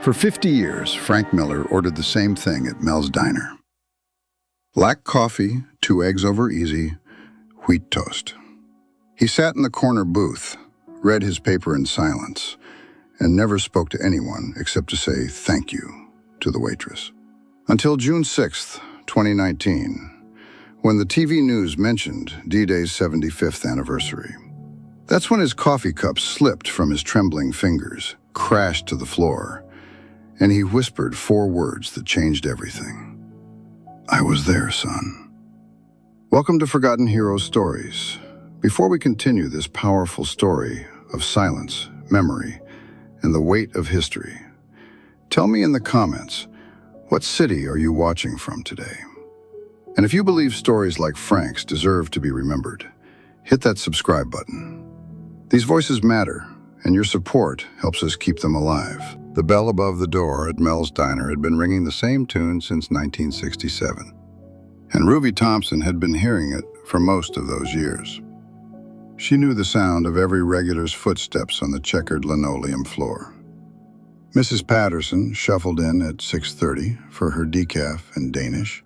For 50 years, Frank Miller ordered the same thing at Mel's Diner. Black coffee, 2 eggs over easy, wheat toast. He sat in the corner booth, read his paper in silence, and never spoke to anyone except to say thank you to the waitress. Until June 6th, 2019, when the TV news mentioned D-Day's 75th anniversary. That's when his coffee cup slipped from his trembling fingers, crashed to the floor, and he whispered 4 words that changed everything. I was there, son. Welcome to Forgotten Heroes Stories. Before we continue this powerful story of silence, memory, and the weight of history, tell me in the comments, what city are you watching from today? And if you believe stories like Frank's deserve to be remembered, hit that subscribe button. These voices matter, and your support helps us keep them alive. The bell above the door at Mel's Diner had been ringing the same tune since 1967, and Ruby Thompson had been hearing it for most of those years. She knew the sound of every regular's footsteps on the checkered linoleum floor. Mrs. Patterson shuffled in at 6:30 for her decaf and Danish.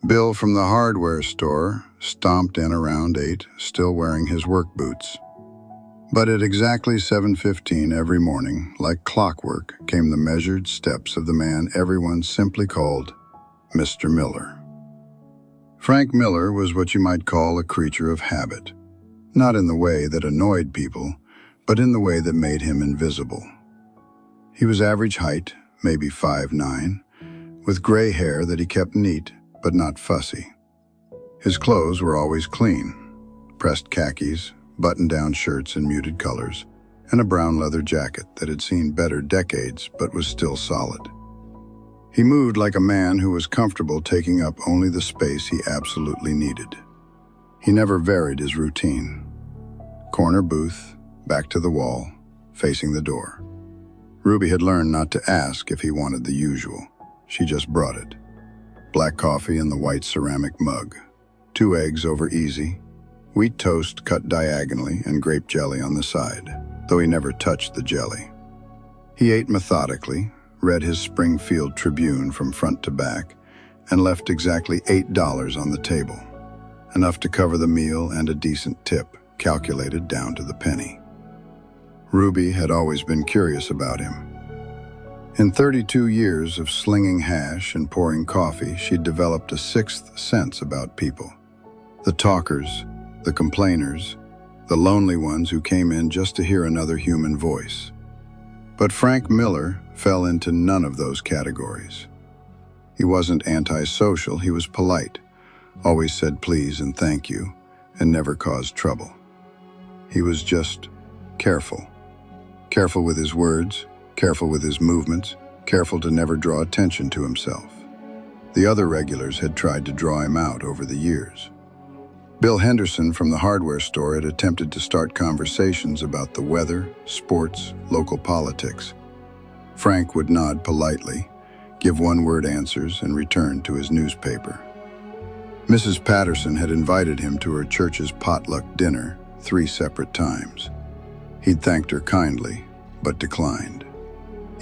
Bill from the hardware store stomped in around 8, still wearing his work boots. But at exactly 7:15 every morning, like clockwork, came the measured steps of the man everyone simply called Mr. Miller. Frank Miller was what you might call a creature of habit, not in the way that annoyed people, but in the way that made him invisible. He was average height, maybe 5'9", with gray hair that he kept neat but not fussy. His clothes were always clean, pressed khakis, button-down shirts in muted colors, and a brown leather jacket that had seen better decades but was still solid. He moved like a man who was comfortable taking up only the space he absolutely needed. He never varied his routine. Corner booth, back to the wall, facing the door. Ruby had learned not to ask if he wanted the usual. She just brought it. Black coffee in the white ceramic mug, 2 eggs over easy, wheat toast cut diagonally and grape jelly on the side, though he never touched the jelly. He ate methodically, read his Springfield Tribune from front to back, and left exactly $8 on the table, enough to cover the meal and a decent tip, calculated down to the penny. Ruby had always been curious about him. In 32 years of slinging hash and pouring coffee, she'd developed a 6th sense about people. The talkers, the complainers, the lonely ones who came in just to hear another human voice. But Frank Miller fell into none of those categories. He wasn't antisocial, he was polite, always said please and thank you, and never caused trouble. He was just careful. Careful with his words, careful with his movements, careful to never draw attention to himself. The other regulars had tried to draw him out over the years. Bill Henderson from the hardware store had attempted to start conversations about the weather, sports, local politics. Frank would nod politely, give one-word answers, and return to his newspaper. Mrs. Patterson had invited him to her church's potluck dinner 3 separate times. He'd thanked her kindly, but declined.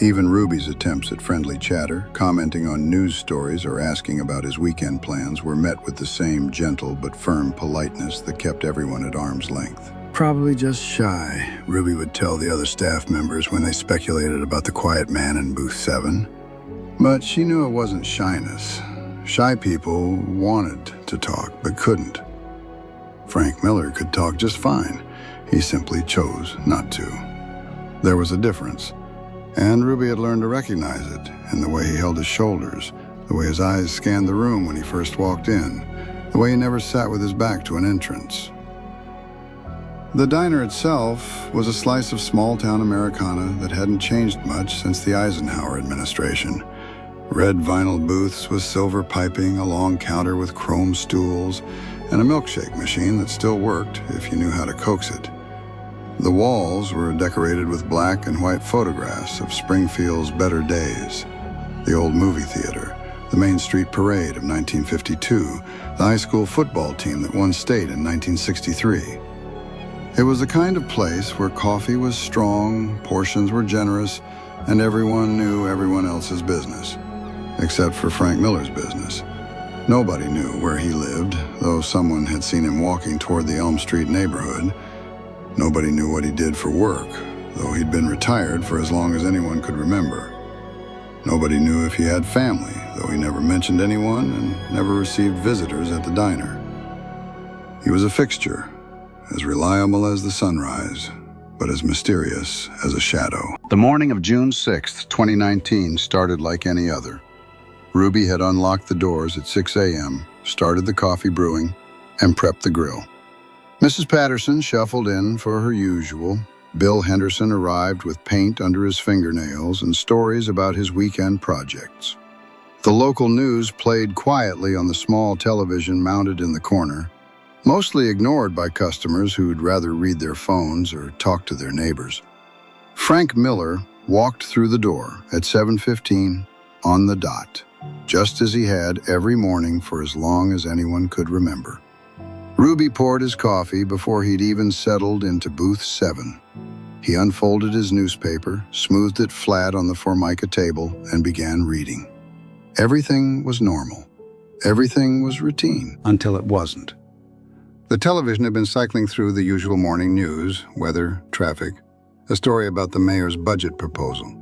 Even Ruby's attempts at friendly chatter, commenting on news stories or asking about his weekend plans, were met with the same gentle but firm politeness that kept everyone at arm's length. Probably just shy, Ruby would tell the other staff members when they speculated about the quiet man in booth 7. But she knew it wasn't shyness. Shy people wanted to talk, but couldn't. Frank Miller could talk just fine. He simply chose not to. There was a difference. And Ruby had learned to recognize it in the way he held his shoulders, the way his eyes scanned the room when he first walked in, the way he never sat with his back to an entrance. The diner itself was a slice of small-town Americana that hadn't changed much since the Eisenhower administration. Red vinyl booths with silver piping, a long counter with chrome stools, and a milkshake machine that still worked if you knew how to coax it. The walls were decorated with black and white photographs of Springfield's better days, the old movie theater, the Main Street Parade of 1952, the high school football team that won state in 1963. It was the kind of place where coffee was strong, portions were generous, and everyone knew everyone else's business, except for Frank Miller's business. Nobody knew where he lived, though someone had seen him walking toward the Elm Street neighborhood. Nobody knew what he did for work, though he'd been retired for as long as anyone could remember. Nobody knew if he had family, though he never mentioned anyone and never received visitors at the diner. He was a fixture, as reliable as the sunrise, but as mysterious as a shadow. The morning of June 6th, 2019 started like any other. Ruby had unlocked the doors at 6 a.m., started the coffee brewing, and prepped the grill. Mrs. Patterson shuffled in for her usual. Bill Henderson arrived with paint under his fingernails and stories about his weekend projects. The local news played quietly on the small television mounted in the corner, mostly ignored by customers who'd rather read their phones or talk to their neighbors. Frank Miller walked through the door at 7:15 on the dot, just as he had every morning for as long as anyone could remember. Ruby poured his coffee before he'd even settled into booth 7. He unfolded his newspaper, smoothed it flat on the Formica table, and began reading. Everything was normal. Everything was routine, until it wasn't. The television had been cycling through the usual morning news, weather, traffic, a story about the mayor's budget proposal.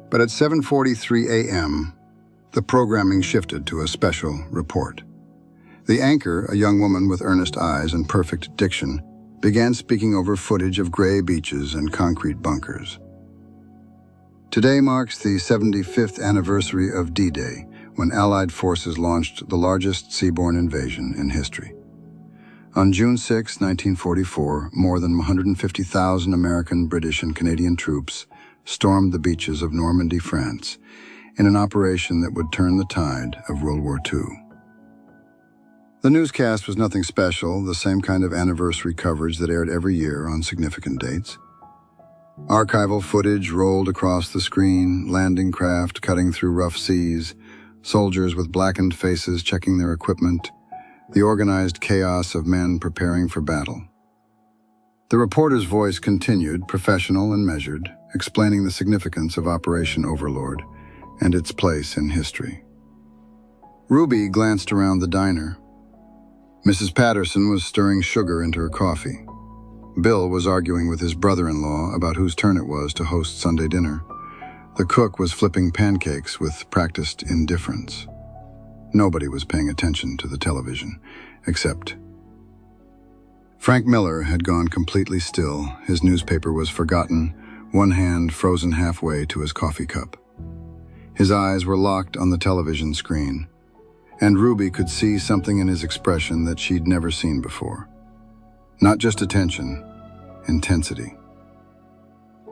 But at 7:43 a.m., the programming shifted to a special report. The anchor, a young woman with earnest eyes and perfect diction, began speaking over footage of gray beaches and concrete bunkers. Today marks the 75th anniversary of D-Day, when Allied forces launched the largest seaborne invasion in history. On June 6, 1944, more than 150,000 American, British, and Canadian troops stormed the beaches of Normandy, France, in an operation that would turn the tide of World War II. The newscast was nothing special, the same kind of anniversary coverage that aired every year on significant dates. Archival footage rolled across the screen, landing craft cutting through rough seas, soldiers with blackened faces checking their equipment, the organized chaos of men preparing for battle. The reporter's voice continued, professional and measured, explaining the significance of Operation Overlord and its place in history. Ruby glanced around the diner. Mrs. Patterson was stirring sugar into her coffee. Bill was arguing with his brother-in-law about whose turn it was to host Sunday dinner. The cook was flipping pancakes with practiced indifference. Nobody was paying attention to the television, except Frank Miller had gone completely still. His newspaper was forgotten, one hand frozen halfway to his coffee cup. His eyes were locked on the television screen, and Ruby could see something in his expression that she'd never seen before. Not just attention, intensity.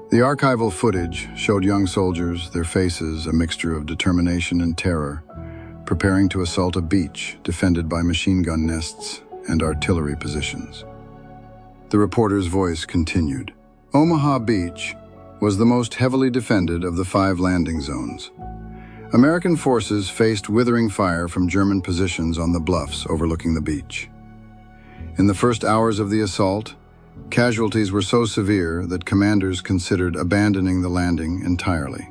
The archival footage showed young soldiers, their faces a mixture of determination and terror, preparing to assault a beach defended by machine gun nests and artillery positions. The reporter's voice continued. Omaha Beach was the most heavily defended of the 5 landing zones. American forces faced withering fire from German positions on the bluffs overlooking the beach. In the first hours of the assault, casualties were so severe that commanders considered abandoning the landing entirely.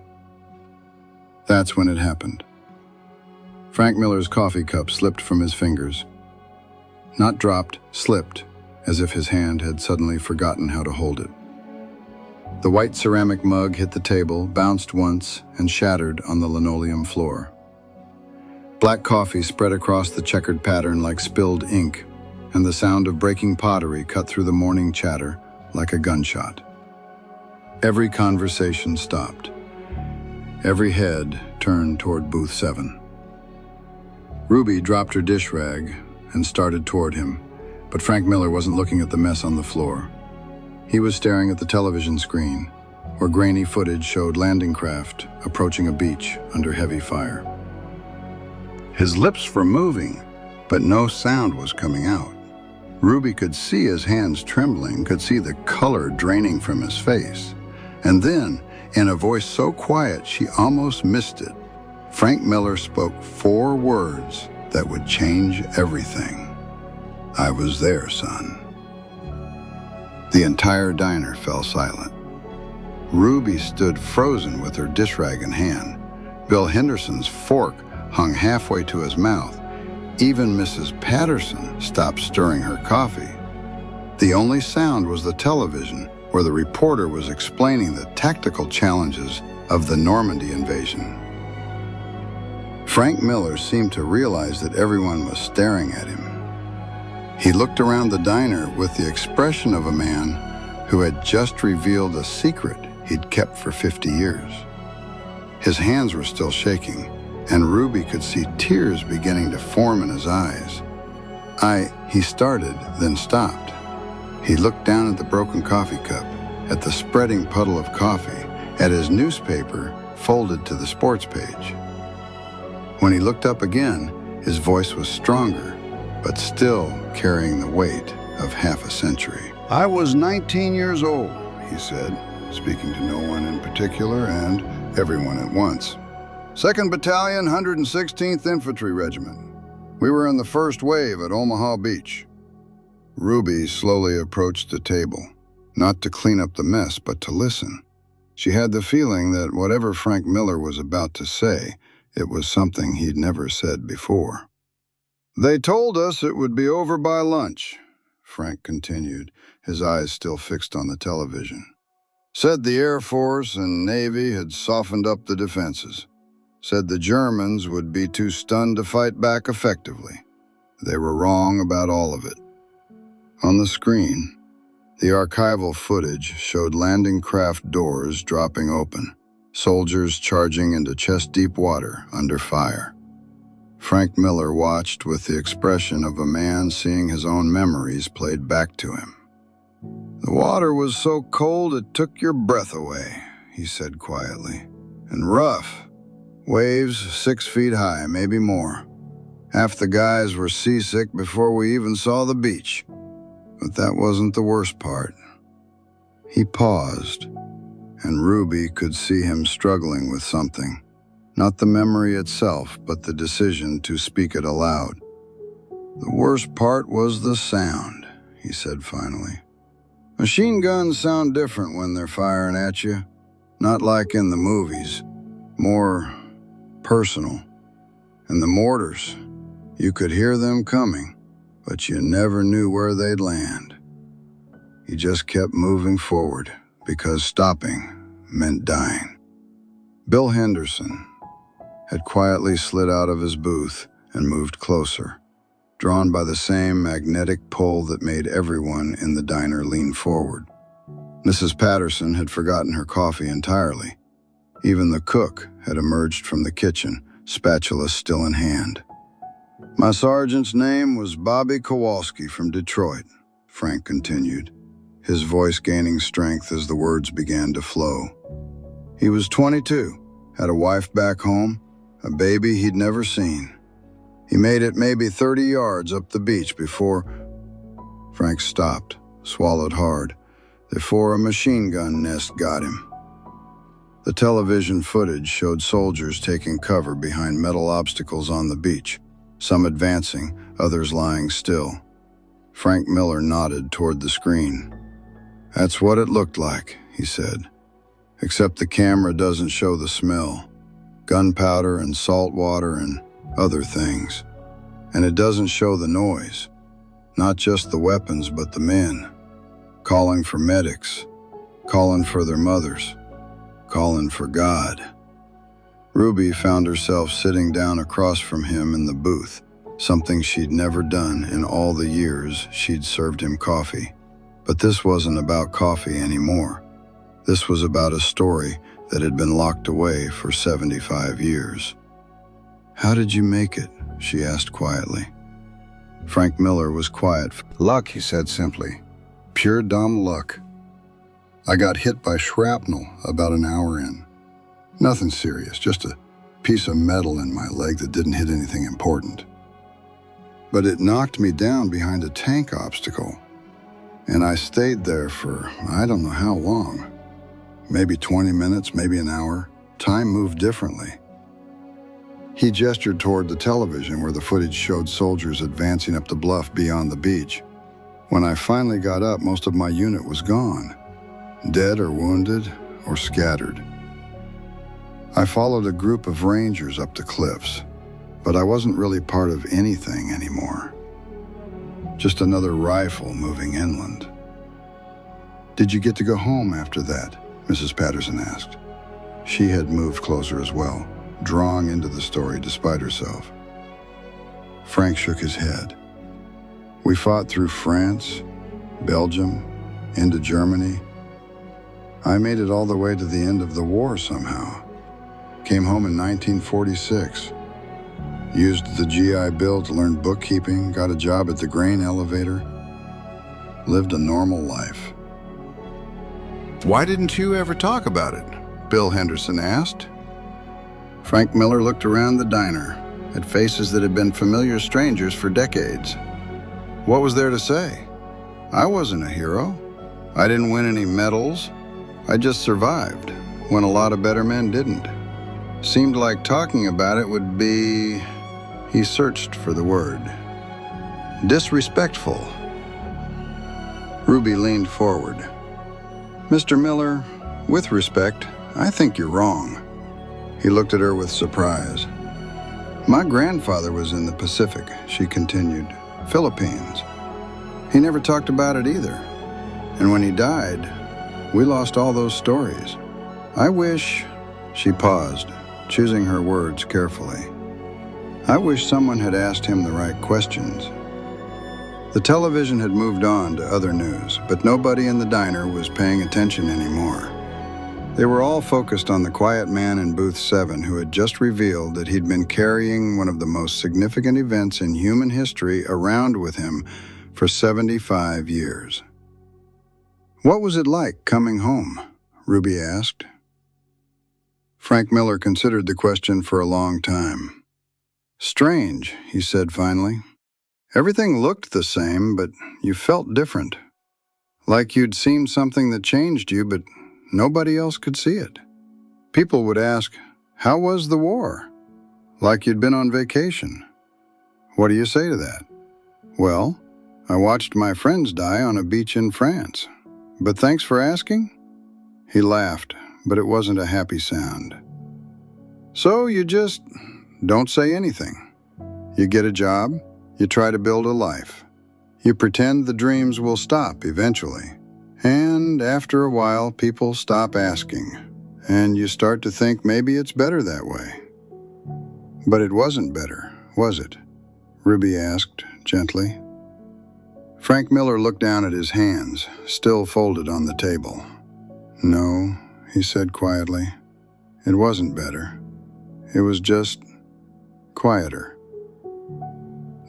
That's when it happened. Frank Miller's coffee cup slipped from his fingers. Not dropped, slipped, as if his hand had suddenly forgotten how to hold it. The white ceramic mug hit the table, bounced once, and shattered on the linoleum floor. Black coffee spread across the checkered pattern like spilled ink, and the sound of breaking pottery cut through the morning chatter like a gunshot. Every conversation stopped. Every head turned toward booth 7. Ruby dropped her dish rag and started toward him, but Frank Miller wasn't looking at the mess on the floor. He was staring at the television screen, where grainy footage showed landing craft approaching a beach under heavy fire. His lips were moving, but no sound was coming out. Ruby could see his hands trembling, could see the color draining from his face. And then, in a voice so quiet she almost missed it, Frank Miller spoke 4 words that would change everything. I was there, son. The entire diner fell silent. Ruby stood frozen with her dish rag in hand. Bill Henderson's fork hung halfway to his mouth. Even Mrs. Patterson stopped stirring her coffee. The only sound was the television, where the reporter was explaining the tactical challenges of the Normandy invasion. Frank Miller seemed to realize that everyone was staring at him. He looked around the diner with the expression of a man who had just revealed a secret he'd kept for 50 years. His hands were still shaking, and Ruby could see tears beginning to form in his eyes. He started, then stopped. He looked down at the broken coffee cup, at the spreading puddle of coffee, at his newspaper folded to the sports page. When he looked up again, his voice was stronger, but still carrying the weight of half a century. "I was 19 years old," he said, speaking to no one in particular and everyone at once. "2nd Battalion, 116th Infantry Regiment. We were in the first wave at Omaha Beach." Ruby slowly approached the table, not to clean up the mess, but to listen. She had the feeling that whatever Frank Miller was about to say, it was something he'd never said before. "They told us it would be over by lunch," Frank continued, his eyes still fixed on the television. "Said the Air Force and Navy had softened up the defenses. Said the Germans would be too stunned to fight back effectively. They were wrong about all of it." On the screen, the archival footage showed landing craft doors dropping open, soldiers charging into chest-deep water under fire. Frank Miller watched with the expression of a man seeing his own memories played back to him. "The water was so cold it took your breath away," he said quietly. "And rough. Waves 6 feet high, maybe more. Half the guys were seasick before we even saw the beach. But that wasn't the worst part." He paused, and Ruby could see him struggling with something. Not the memory itself, but the decision to speak it aloud. "The worst part was the sound," he said finally. "Machine guns sound different when they're firing at you. Not like in the movies. More personal. And the mortars, you could hear them coming, but you never knew where they'd land. You just kept moving forward, because stopping meant dying." Bill Henderson had quietly slid out of his booth and moved closer, drawn by the same magnetic pull that made everyone in the diner lean forward. Mrs. Patterson had forgotten her coffee entirely. Even the cook had emerged from the kitchen, spatula still in hand. "My sergeant's name was Bobby Kowalski from Detroit," Frank continued, his voice gaining strength as the words began to flow. "He was 22, had a wife back home, a baby he'd never seen. He made it maybe 30 yards up the beach before—" Frank stopped, swallowed hard, "before a machine gun nest got him." The television footage showed soldiers taking cover behind metal obstacles on the beach, some advancing, others lying still. Frank Miller nodded toward the screen. "That's what it looked like," he said. "Except the camera doesn't show the smell. Gunpowder and salt water and other things. And it doesn't show the noise. Not just the weapons, but the men. Calling for medics. Calling for their mothers. Calling for God." Ruby found herself sitting down across from him in the booth, something she'd never done in all the years she'd served him coffee. But this wasn't about coffee anymore. This was about a story that had been locked away for 75 years. "How did you make it?" she asked quietly. Frank Miller was quiet. "Luck," he said simply. "Pure dumb luck. I got hit by shrapnel about an hour in. Nothing serious, just a piece of metal in my leg that didn't hit anything important. But it knocked me down behind a tank obstacle. And I stayed there for I don't know how long. Maybe 20 minutes, maybe an hour. Time moved differently." He gestured toward the television where the footage showed soldiers advancing up the bluff beyond the beach. "When I finally got up, most of my unit was gone. Dead or wounded, or scattered. I followed a group of rangers up the cliffs, but I wasn't really part of anything anymore. Just another rifle moving inland. "Did you get to go home after that?" Mrs. Patterson asked. She had moved closer as well, drawing into the story despite herself. Frank shook his head. "We fought through France, Belgium, into Germany. I made it all the way to the end of the war somehow. Came home in 1946. Used the GI Bill to learn bookkeeping, got a job at the grain elevator. Lived a normal life." "Why didn't you ever talk about it?" Bill Henderson asked. Frank Miller looked around the diner at faces that had been familiar strangers for decades. What was there to say? I wasn't a hero. I didn't win any medals. I just survived when a lot of better men didn't. Seemed like talking about it would be... He searched for the word. Disrespectful. Ruby leaned forward. "Mr. Miller, with respect, I think you're wrong." He looked at her with surprise. "My grandfather was in the Pacific," she continued. "Philippines. He never talked about it either. And when he died, we lost all those stories. I wish..." She paused, choosing her words carefully. "I wish someone had asked him the right questions." The television had moved on to other news, but nobody in the diner was paying attention anymore. They were all focused on the quiet man in booth 7 who had just revealed that he'd been carrying one of the most significant events in human history around with him for 75 years. "What was it like coming home?" Ruby asked. Frank Miller considered the question for a long time. "Strange," he said finally. "Everything looked the same, but you felt different. Like you'd seen something that changed you, but nobody else could see it. People would ask, 'How was the war?' Like you'd been on vacation. What do you say to that?" "Well, I watched my friends die on a beach in France. But thanks for asking?" He laughed, but it wasn't a happy sound. "So you just don't say anything. You get a job, you try to build a life. You pretend the dreams will stop eventually. And after a while, people stop asking, and you start to think maybe it's better that way." "But it wasn't better, was it?" Ruby asked gently. Frank Miller looked down at his hands, still folded on the table. "No," he said quietly. "It wasn't better. It was just quieter."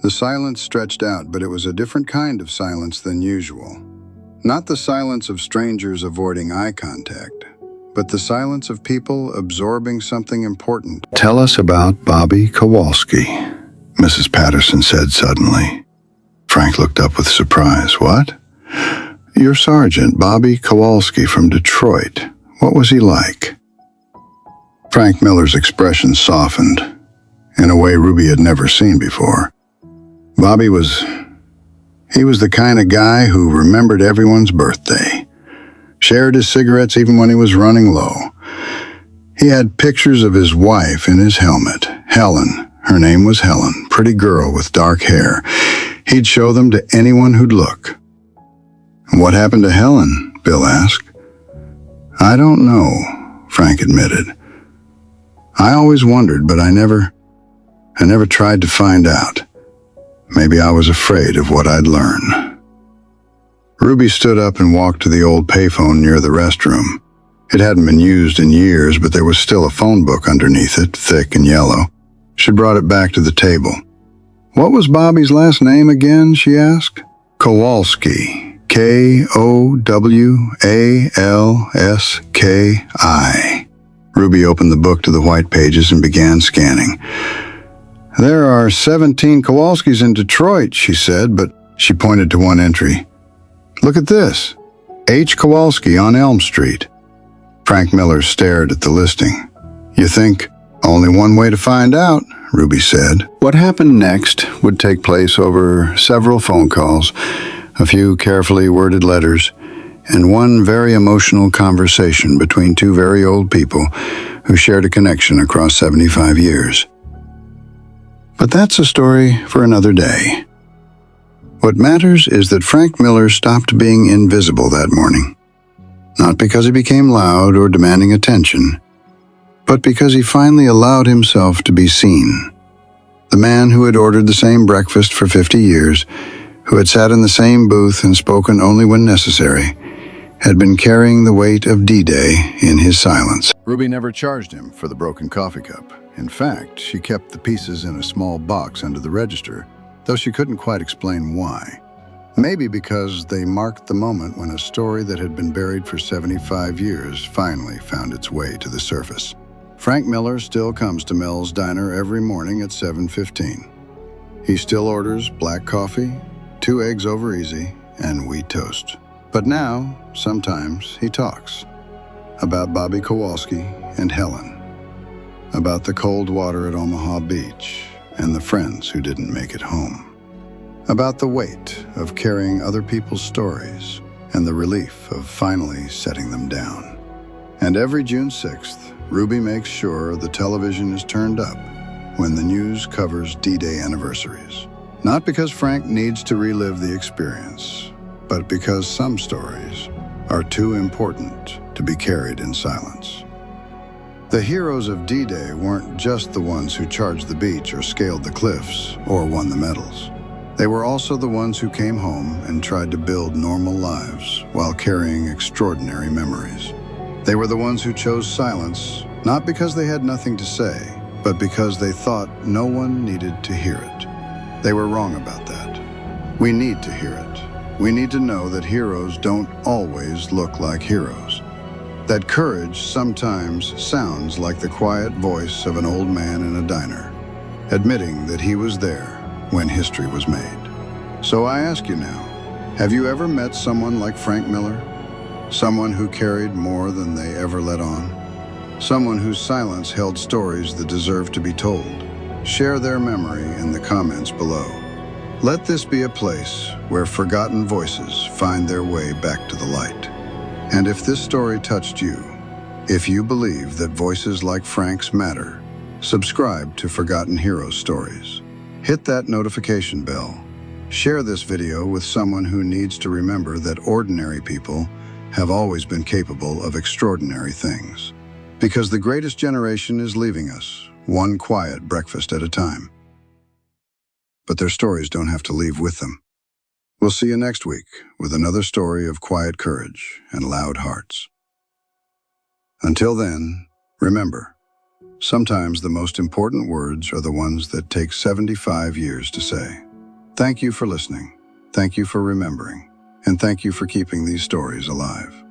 The silence stretched out, but it was a different kind of silence than usual. Not the silence of strangers avoiding eye contact, but the silence of people absorbing something important. "Tell us about Bobby Kowalski," Mrs. Patterson said suddenly. Frank looked up with surprise. "What?" "Your sergeant, Bobby Kowalski from Detroit. What was he like?" Frank Miller's expression softened, in a way Ruby had never seen before. Bobby was the kind of guy who remembered everyone's birthday, shared his cigarettes even when he was running low. He had pictures of his wife in his helmet, Helen. Her name was Helen, pretty girl with dark hair. He'd show them to anyone who'd look. "What happened to Helen?" Bill asked. "I don't know," Frank admitted. "I always wondered, but I never tried to find out. Maybe I was afraid of what I'd learn." Ruby stood up and walked to the old payphone near the restroom. It hadn't been used in years, but there was still a phone book underneath it, thick and yellow. She brought it back to the table. "What was Bobby's last name again?" she asked. "Kowalski. Kowalski. Ruby opened the book to the white pages and began scanning. "There are 17 Kowalskis in Detroit," she said, but she pointed to one entry. "Look at this. H. Kowalski on Elm Street." Frank Miller stared at the listing. "You think only one way to find out," Ruby said. What happened next would take place over several phone calls, a few carefully worded letters, and one very emotional conversation between two very old people who shared a connection across 75 years. But that's a story for another day. What matters is that Frank Miller stopped being invisible that morning. Not because he became loud or demanding attention, but because he finally allowed himself to be seen. The man who had ordered the same breakfast for 50 years, who had sat in the same booth and spoken only when necessary, had been carrying the weight of D-Day in his silence. Ruby never charged him for the broken coffee cup. In fact, she kept the pieces in a small box under the register, though she couldn't quite explain why. Maybe because they marked the moment when a story that had been buried for 75 years finally found its way to the surface. Frank Miller still comes to Mel's Diner every morning at 7:15. He still orders black coffee, 2 eggs over easy, and wheat toast. But now, sometimes, he talks about Bobby Kowalski and Helen, about the cold water at Omaha Beach and the friends who didn't make it home, about the weight of carrying other people's stories and the relief of finally setting them down. And every June 6th, Ruby makes sure the television is turned up when the news covers D-Day anniversaries. Not because Frank needs to relive the experience, but because some stories are too important to be carried in silence. The heroes of D-Day weren't just the ones who charged the beach or scaled the cliffs or won the medals. They were also the ones who came home and tried to build normal lives while carrying extraordinary memories. They were the ones who chose silence, not because they had nothing to say, but because they thought no one needed to hear it. They were wrong about that. We need to hear it. We need to know that heroes don't always look like heroes. That courage sometimes sounds like the quiet voice of an old man in a diner, admitting that he was there when history was made. So I ask you now, have you ever met someone like Frank Miller? Someone who carried more than they ever let on? Someone whose silence held stories that deserve to be told? Share their memory in the comments below. Let this be a place where forgotten voices find their way back to the light. And if this story touched you, if you believe that voices like Frank's matter, subscribe to Forgotten Heroes Stories. Hit that notification bell. Share this video with someone who needs to remember that ordinary people have always been capable of extraordinary things. Because the greatest generation is leaving us, one quiet breakfast at a time. But their stories don't have to leave with them. We'll see you next week with another story of quiet courage and loud hearts. Until then, remember, sometimes the most important words are the ones that take 75 years to say. Thank you for listening. Thank you for remembering. And thank you for keeping these stories alive.